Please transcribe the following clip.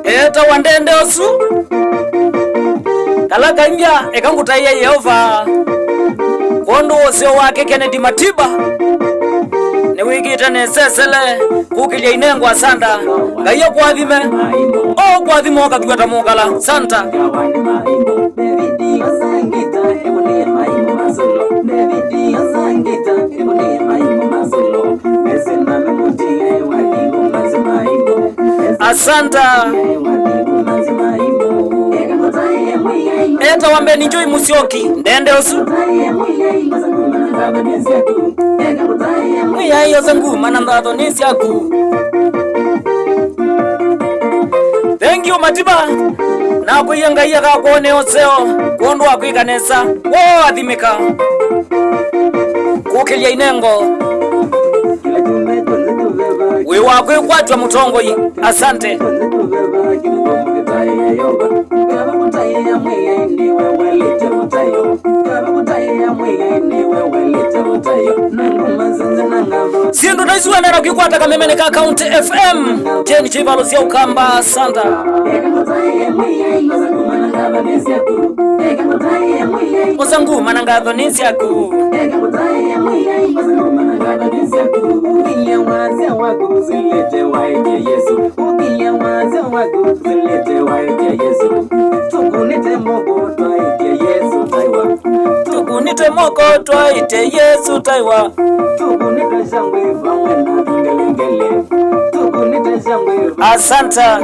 Eta wandende osu Kalaka imbya ekangutaiya Yehova Kondo wose wake Kennedy Matiba Niwigita nesesele Kukilia inengu asanda Gaya kuadhime kuadhime wakatuweta mungala Santa Asanta Eta wambe ninjoi Musioki Ndende osu Mwiya iyo zangu manandado nisi yaku Thank you Matiba Na kuyanga iya kakone oseo Kondo wakuikanesa adhimika Kukilia inengo Wiwakwe kwatwa mutongoi Asante Sindu naisuwa nera kikwata kamemene ka County FM Jeni chivalo siya ukamba Santa Osangu manangadho nisi yaku Tukunite moko twaite Yesu taiwa Asanta